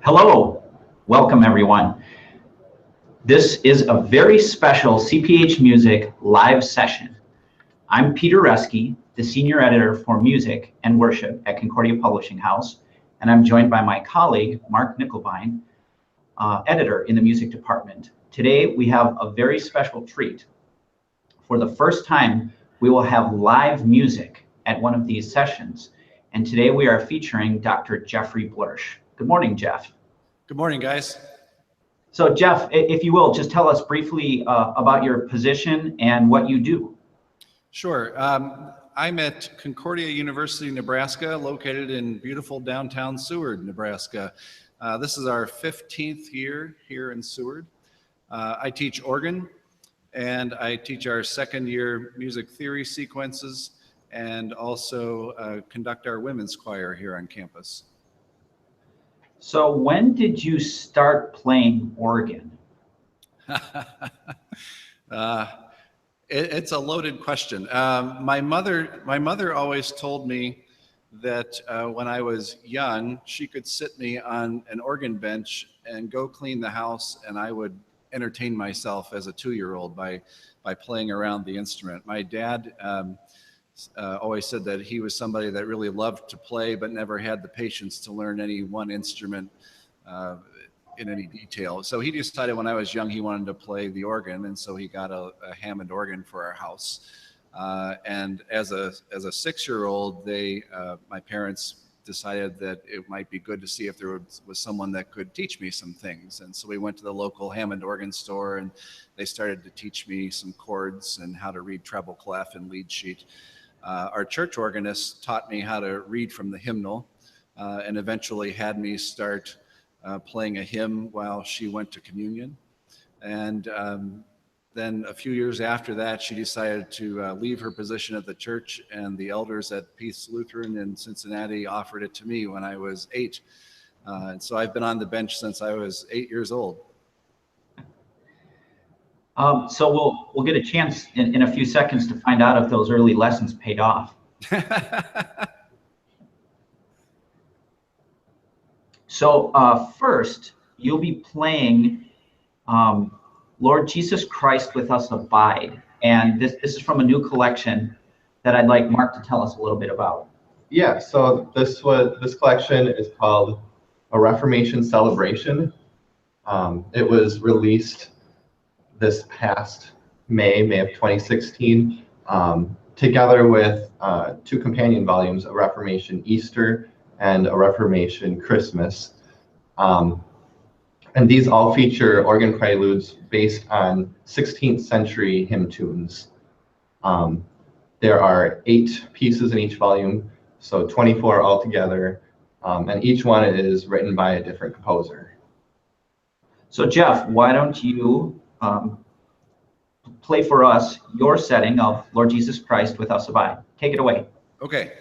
Hello, welcome everyone. This is a very special CPH Music live session. I'm Peter Reski, the Senior Editor for Music and Worship at Concordia Publishing House, and I'm joined by my colleague, Mark Nickelbein, Editor in the Music Department. Today, we have a very special treat. For the first time, we will have live music at one of these sessions, and today we are featuring Dr. Jeffrey Blersch. Good morning, Jeff. Good morning, guys. So Jeff, if you will, just tell us briefly about your position and what you do. Sure. I'm at Concordia University, Nebraska, located in beautiful downtown Seward, Nebraska. This is our 15th year here in Seward. I teach organ, and I teach our second year music theory sequences, and also conduct our women's choir here on campus. So when did you start playing organ? It's a loaded question. My mother always told me that when I was young, she could sit me on an organ bench and go clean the house, and I would entertain myself as a 2-year-old by playing around the instrument. My dad always said that he was somebody that really loved to play but never had the patience to learn any one instrument in any detail. So he decided when I was young he wanted to play the organ, and so he got a Hammond organ for our house. And as a 6-year-old, my parents decided that it might be good to see if there was someone that could teach me some things. And so we went to the local Hammond organ store, and they started to teach me some chords and how to read treble clef and lead sheet. Our church organist taught me how to read from the hymnal, and eventually had me start playing a hymn while she went to communion. And then a few years after that, she decided to leave her position at the church, and the elders at Peace Lutheran in Cincinnati offered it to me when I was 8. And so I've been on the bench since I was 8 years old. So we'll get a chance in a few seconds to find out if those early lessons paid off. So first, you'll be playing Lord Jesus Christ with Us Abide. And this is from a new collection that I'd like Mark to tell us a little bit about. Yeah, so this collection is called A Reformation Celebration. It was released this past May of 2016, together with 2 companion volumes, A Reformation Easter and A Reformation Christmas. And these all feature organ preludes based on 16th century hymn tunes. There are 8 pieces in each volume, so 24 altogether, and each one is written by a different composer. So Jeff, why don't you play for us your setting of Lord Jesus Christ with Us Abide. Take it away. Okay.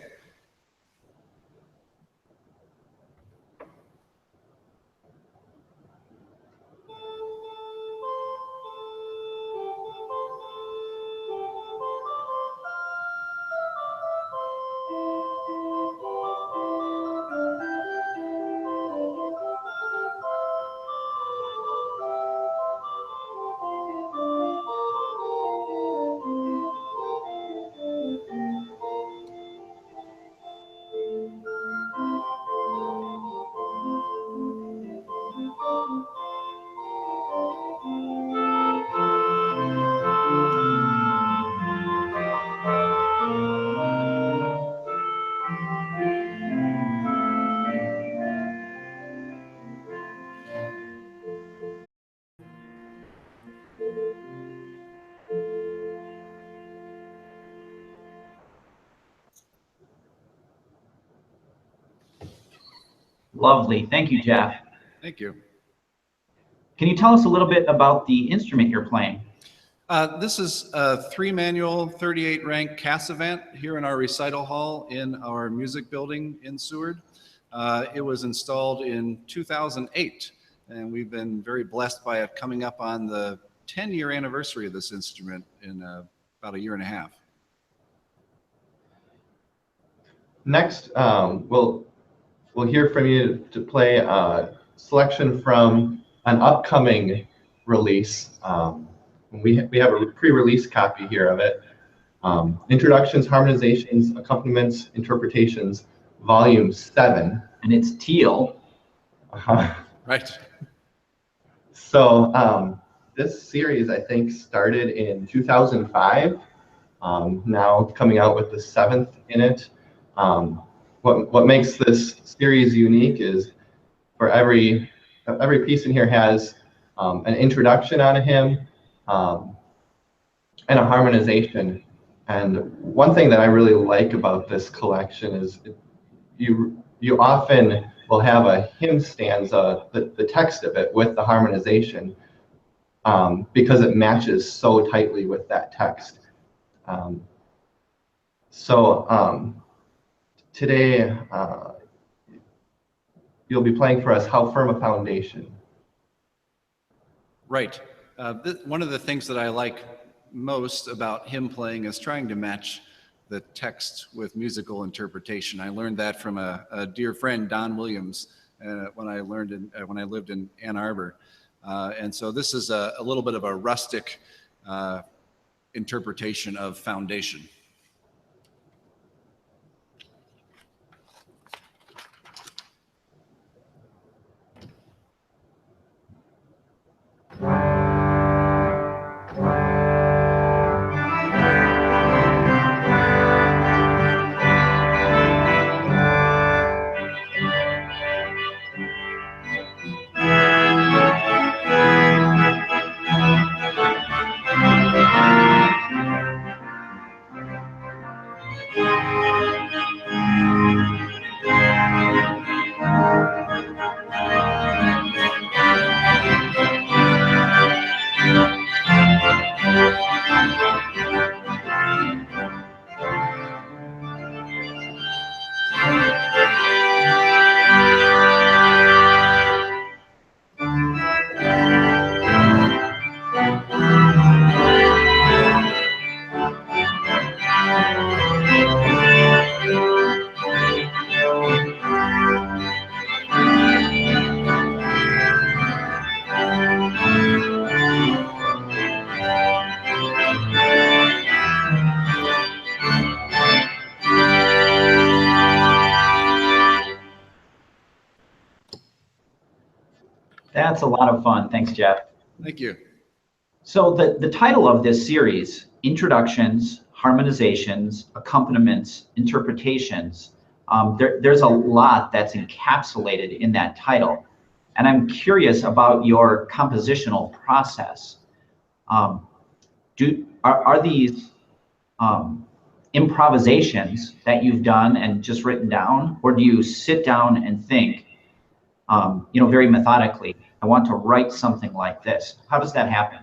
Lovely. Thank you, Jeff. Thank you. Can you tell us a little bit about the instrument you're playing? This is a 3-manual, 38-rank Cassavant here in our recital hall in our music building in Seward. It was installed in 2008, and we've been very blessed by it coming up on the 10-year anniversary of this instrument in about a year and a half. Next, we'll hear from you to play selection from an upcoming release. We have a pre-release copy here of it. Introductions, Harmonizations, Accompaniments, Interpretations, Volume 7. And it's teal. Right. So this series, I think, started in 2005. Now coming out with the 7th in it. What makes this series unique is for every piece in here has an introduction on a hymn and a harmonization. And one thing that I really like about this collection is you often will have a hymn stanza, the text of it with the harmonization, because it matches so tightly with that text. Today you'll be playing for us How Firm a Foundation. Right. One of the things that I like most about hymn playing is trying to match the text with musical interpretation. I learned that from a dear friend, Don Williams, when I lived in Ann Arbor. And so this is a little bit of a rustic interpretation of foundation. That's a lot of fun. Thanks, Jeff. Thank you. So the title of this series, Introductions, Harmonizations, Accompaniments, Interpretations, there's a lot that's encapsulated in that title. And I'm curious about your compositional process. Are these improvisations that you've done and just written down, or do you sit down and think, very methodically, I want to write something like this? How does that happen?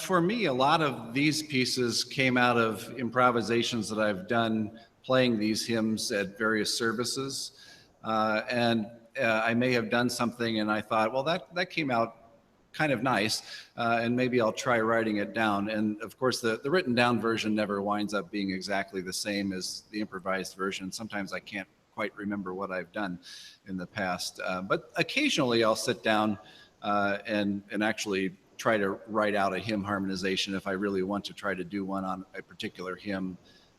For me, a lot of these pieces came out of improvisations that I've done playing these hymns at various services. And I may have done something and I thought, well, that came out kind of nice, and maybe I'll try writing it down. And of course, the written down version never winds up being exactly the same as the improvised version. Sometimes I can't quite remember what I've done in the past. But occasionally I'll sit down and actually try to write out a hymn harmonization if I really want to try to do one on a particular hymn,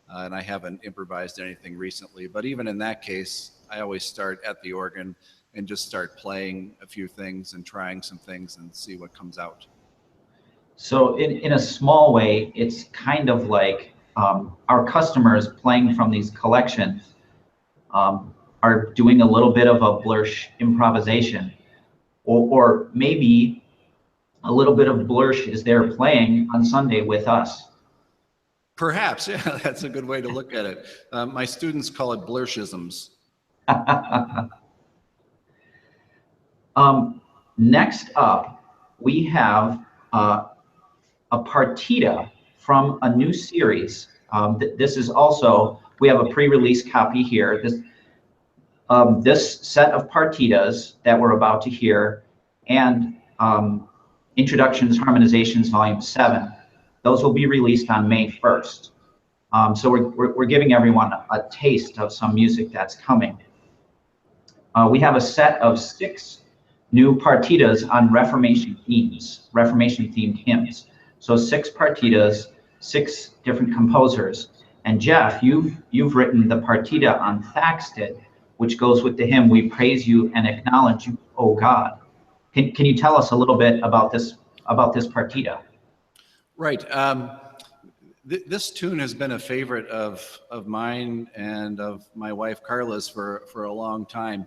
and I haven't improvised anything recently. But even in that case, I always start at the organ and just start playing a few things and trying some things and see what comes out. So in a small way, it's kind of like our customers playing from these collections are doing a little bit of a Blersch improvisation, or maybe a little bit of Blersch is there playing on Sunday with us. Perhaps, yeah, that's a good way to look at it. My students call it Blerschisms. Next up, we have a partita from a new series. This is also, we have a pre-release copy here. This set of partitas that we're about to hear, and Introductions, Harmonizations, Volume 7, those will be released on May 1st. So we're giving everyone a taste of some music that's coming. We have a set of 6 new partitas on Reformation themes, Reformation themed hymns. So 6 partitas, 6 different composers. And Jeff, you've written the partita on Thaxted, which goes with the hymn, "We praise you and acknowledge you, O God." Can you tell us a little bit about this partita? Right. This tune has been a favorite of mine and of my wife Carla's for a long time.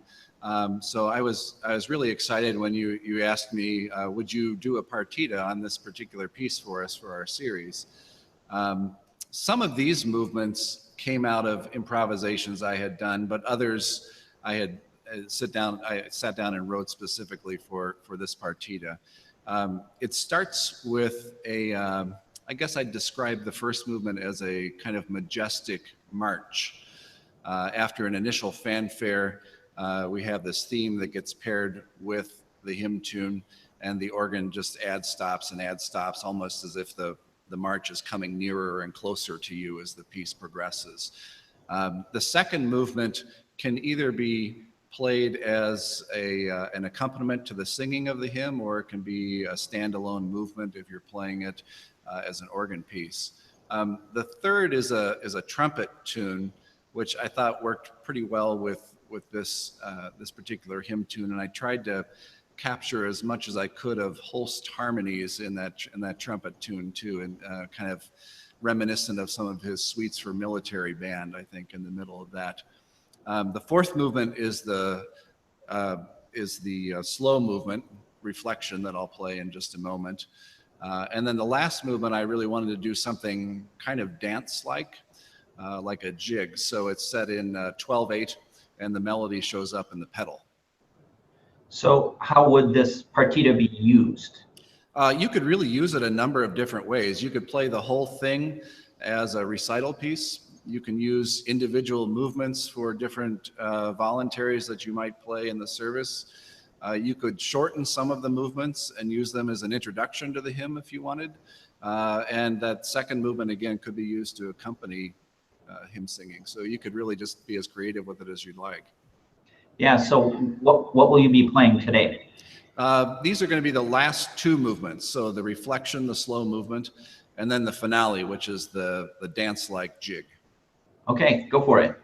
So I was really excited when you asked me, would you do a partita on this particular piece for us for our series? Some of these movements came out of improvisations I had done, but others I had sat down and wrote specifically for this partita. It starts with I guess I'd describe the first movement as a kind of majestic march. After an initial fanfare, we have this theme that gets paired with the hymn tune, and the organ just adds stops, almost as if the march is coming nearer and closer to you as the piece progresses. The second movement can either be played as an accompaniment to the singing of the hymn, or it can be a standalone movement if you're playing it as an organ piece. The third is a trumpet tune, which I thought worked pretty well with this particular hymn tune, and I tried to capture as much as I could of Holst harmonies in that trumpet tune too, and kind of reminiscent of some of his suites for military band, I think, in the middle of that. The fourth movement is the slow movement, Reflection, that I'll play in just a moment. And then the last movement, I really wanted to do something kind of dance-like, like a jig. So it's set in 12/8, and the melody shows up in the pedal. So how would this partita be used? You could really use it a number of different ways. You could play the whole thing as a recital piece. You can use individual movements for different voluntaries that you might play in the service. You could shorten some of the movements and use them as an introduction to the hymn if you wanted. And that second movement, again, could be used to accompany hymn singing. So you could really just be as creative with it as you'd like. Yeah, so what will you be playing today? These are going to be the last 2 movements. So the Reflection, the slow movement, and then the finale, which is the dance-like jig. Okay, go for it.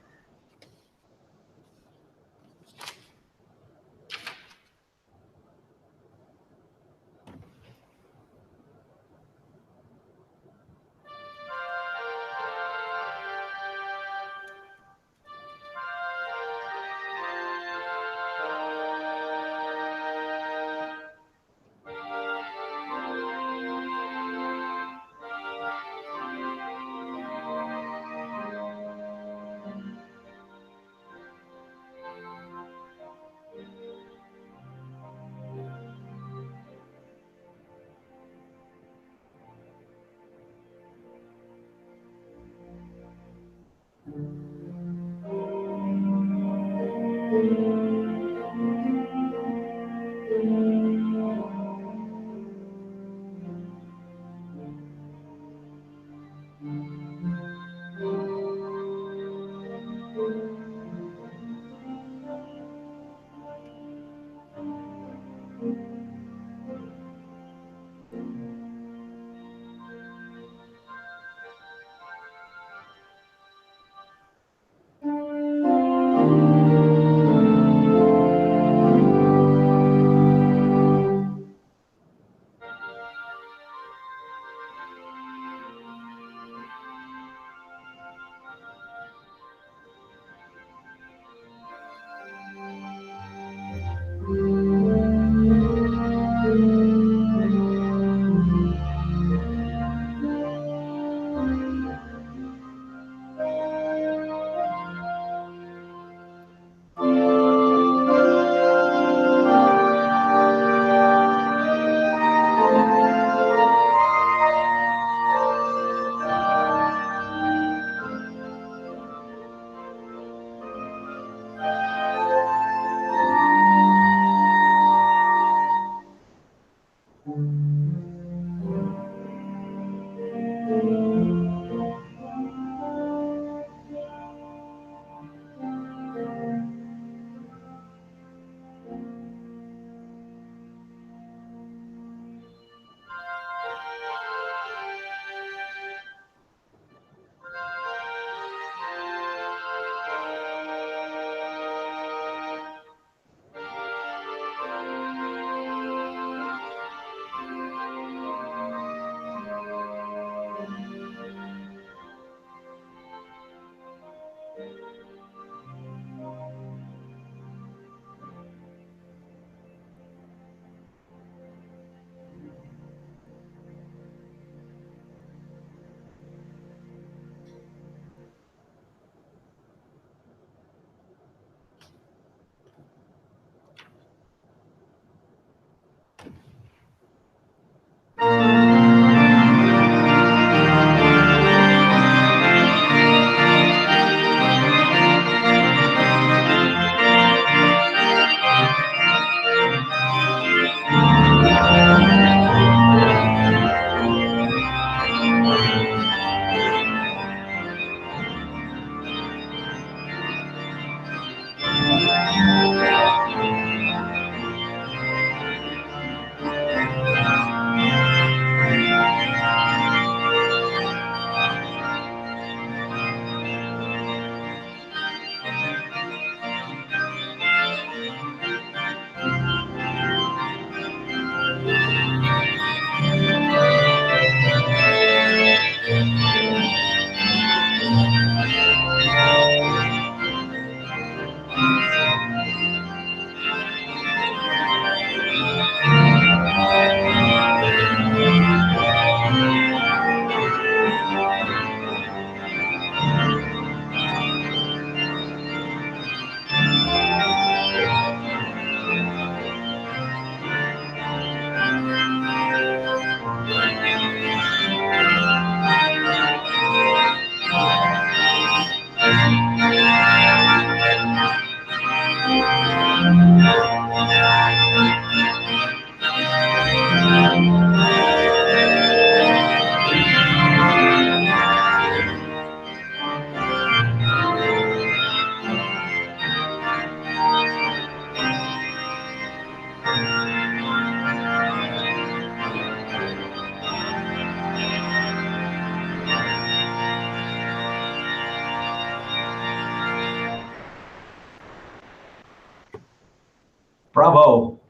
Bravo.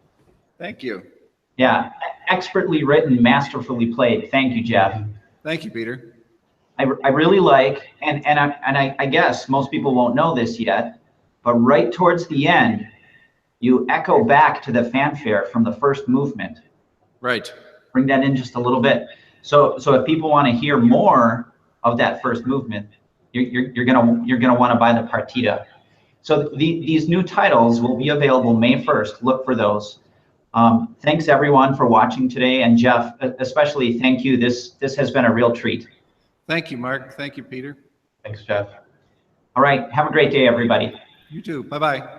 Thank you. Yeah, expertly written, masterfully played. Thank you, Jeff. Thank you, Peter. I really like, and I guess most people won't know this yet, but right towards the end, you echo back to the fanfare from the first movement. Right. Bring that in just a little bit. So if people want to hear more of that first movement, you're gonna want to buy the partita. So these new titles will be available May 1st. Look for those. Thanks everyone for watching today, and Jeff, especially thank you. This has been a real treat. Thank you, Mark. Thank you, Peter. Thanks, Jeff. All right, have a great day, everybody. You too. Bye-bye.